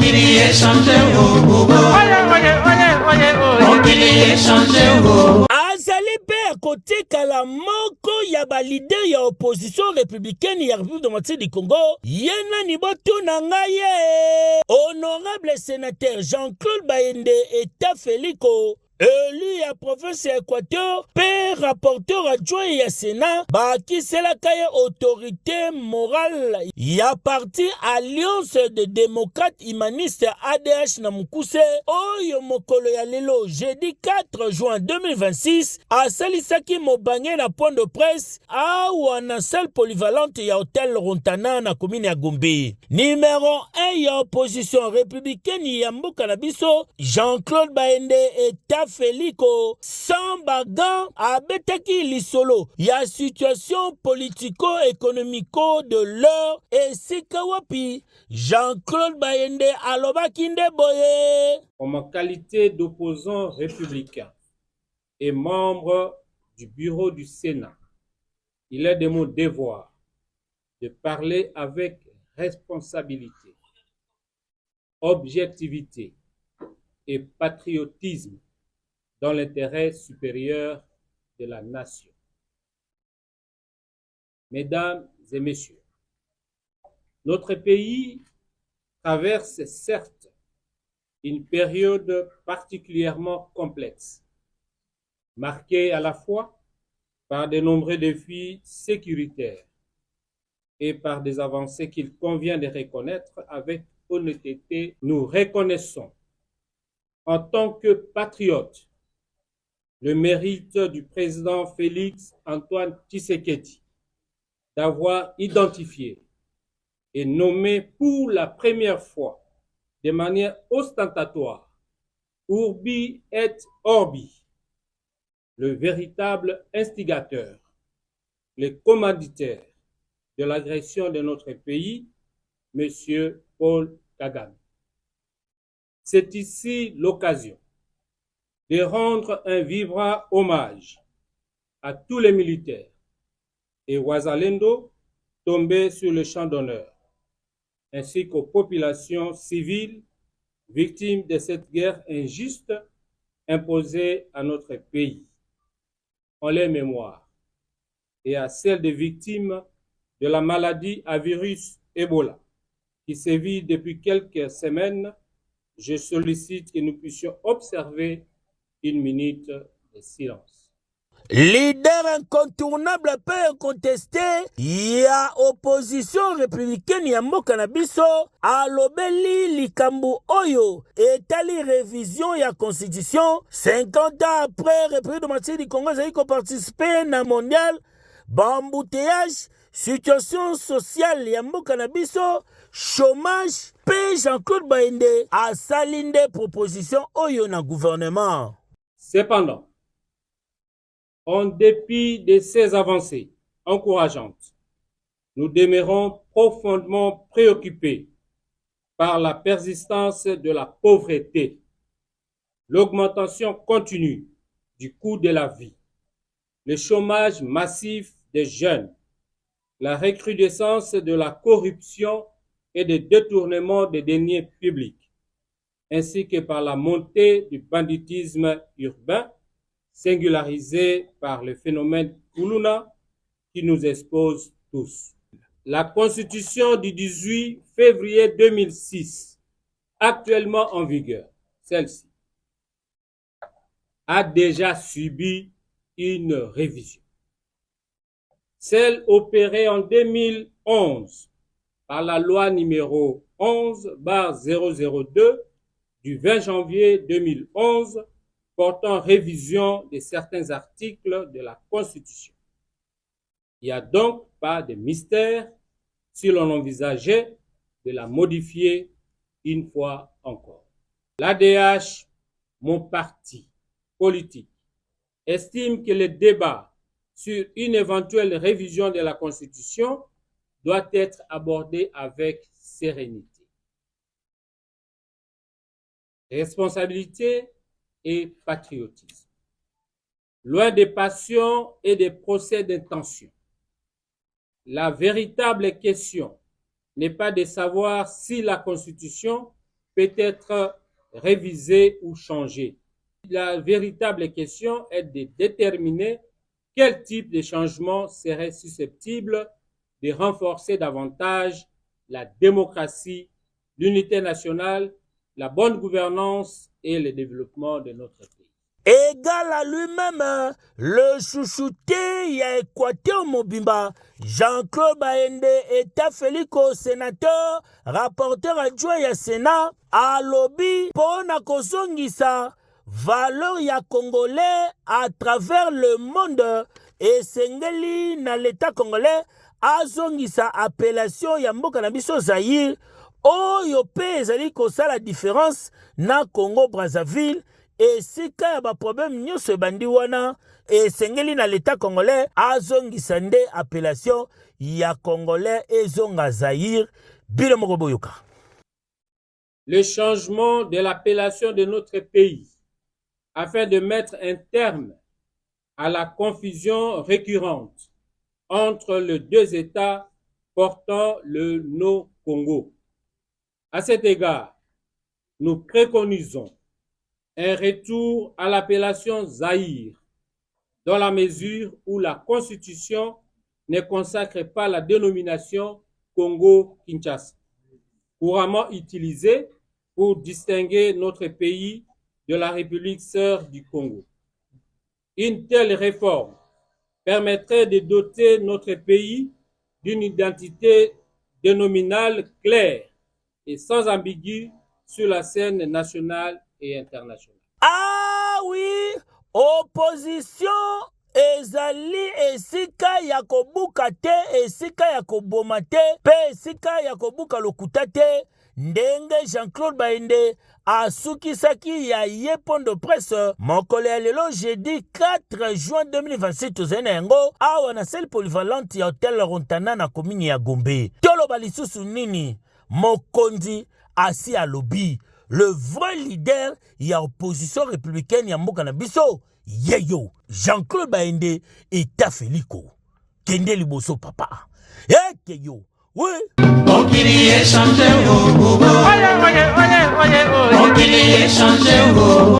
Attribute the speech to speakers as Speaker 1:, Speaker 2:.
Speaker 1: Mokili échangé au Mokili échangé au
Speaker 2: azali pe akotika la moko ya balide ya opposition républicaine ya République démocratique du Congo yena ni botuna ngaye honorable sénateur Jean-Claude Bayende Eta Feliko élu à province ya Équateur pe rapporteur adjoint ya Sénat bakiselaka ye autorité morale ya parti Alliance des démocrates humanistes ADH na mukuse oyo mokolo ya lelo jeudi 4 juin 2026 asalisaki mobange na point de presse awa na salle polyvalente ya hôtel Rontana na commune ya Gombe. Numéro 1 ya opposition républicaine ya mboka na biso Jean-Claude Bayende Eta Feliko sans bagan abetaki lisolo ya situation politico-économico de l'heure esika wapi Jean-Claude Bayende alobaki nde boye.
Speaker 3: En ma qualité d'opposant républicain et membre du bureau du Sénat, il est de mon devoir de parler avec responsabilité, objectivité et patriotisme dans l'intérêt supérieur de la nation. Mesdames et messieurs, notre pays traverse certes une période particulièrement complexe, marquée à la fois par de nombreux défis sécuritaires et par des avancées qu'il convient de reconnaître avec honnêteté. Nous reconnaissons en tant que patriotes le mérite du président Félix Antoine Tshisekedi d'avoir identifié et nommé pour la première fois de manière ostentatoire Urbi et Orbi, le véritable instigateur, le commanditaire de l'agression de notre pays, M. Paul Kagame. C'est ici l'occasion de rendre un vibrant hommage à tous les militaires et Wazalendo tombés sur le champ d'honneur, ainsi qu'aux populations civiles victimes de cette guerre injuste imposée à notre pays, en leur mémoire, et à celles des victimes de la maladie à virus Ebola, qui sévit depuis quelques semaines. Je sollicite que nous puissions observer une minute de silence.
Speaker 2: Leader incontournable peu incontesté ya opposition républicaine ya mboka na biso alobeli likambo oyo etali révision ya constitution 50 ans après République démocratique du Congo ezali ko participer na mondial bambouteillage situation sociale ya mboka na biso chômage pe Jean-Claude Bayende asali nde proposition oyo na gouvernement.
Speaker 3: Cependant, en dépit de ces avancées encourageantes, nous demeurons profondément préoccupés par la persistance de la pauvreté, l'augmentation continue du coût de la vie, le chômage massif des jeunes, la recrudescence de la corruption et des détournements des deniers publics, ainsi que par la montée du banditisme urbain, singularisé par le phénomène Kuluna qui nous expose tous. La Constitution du 18 février 2006, actuellement en vigueur, celle-ci, a déjà subi une révision. Celle opérée en 2011 par la loi numéro 11/002 du 20 janvier 2011 portant révision de certains articles de la Constitution. Il n'y a donc pas de mystère si l'on envisageait de la modifier une fois encore. L'ADH, mon parti politique, estime que le débat sur une éventuelle révision de la Constitution doit être abordé avec sérénité, responsabilité et patriotisme. Loin des passions et des procès d'intention, la véritable question n'est pas de savoir si la Constitution peut être révisé ou changé. La véritable question est de déterminer quel type de changement serait susceptible de renforcer davantage la démocratie, l'unité nationale, la bonne gouvernance et le développement de notre pays.
Speaker 2: Égal à lui-même, le chouchouté ya Équateur Mobimba, Jean-Claude Baende, État Félico, sénateur, rapporteur adjoint ya Sénat, à lobby pour na kozongisa valeur ya Congolais à travers le monde et sengeli na l'État congolais azongisa appellation ya mboka na biso Zaïre oyo pe ezali kosala différence na Congo Brazzaville. Esika ya ba problème nyonso ebandi wana esengeli na l'État congolais azongisa nde appellation ya congolais ezonga Zaïre bino moko boyoka.
Speaker 3: Le changement de l'appellation de notre pays afin de mettre un terme à la confusion récurrente entre les deux États portant le nom Congo. À cet égard, nous préconisons un retour à l'appellation Zaïre, dans la mesure où la Constitution ne consacre pas la dénomination Congo-Kinshasa, couramment utilisée pour distinguer notre pays de la République sœur du Congo. Une telle réforme permettrait de doter notre pays d'une identité dénominale claire et sans ambigu sur la scène nationale et internationale.
Speaker 2: Ah oui, opposition ezali esika ya kobuka te, esika ya koboma te, pe esika ya kobuka lokuta te. Ndenge Jean-Claude Baende asukisaki ya ye point de presse mokolo ya lelo jeudi 4 juin 2026 tozali na yango awa na sele polyvalente ya hotel Rontana na komini ya Gombe. Toloba lisusu nini mokonzi asi alobi le vrai leader ya opposition républicaine ya mboka na biso yeyo Jean-Claude Baende État Félico kende liboso papa ekeyo oui.
Speaker 1: Mokili échangé, oh, oh, oh. Mokili échangé, oh.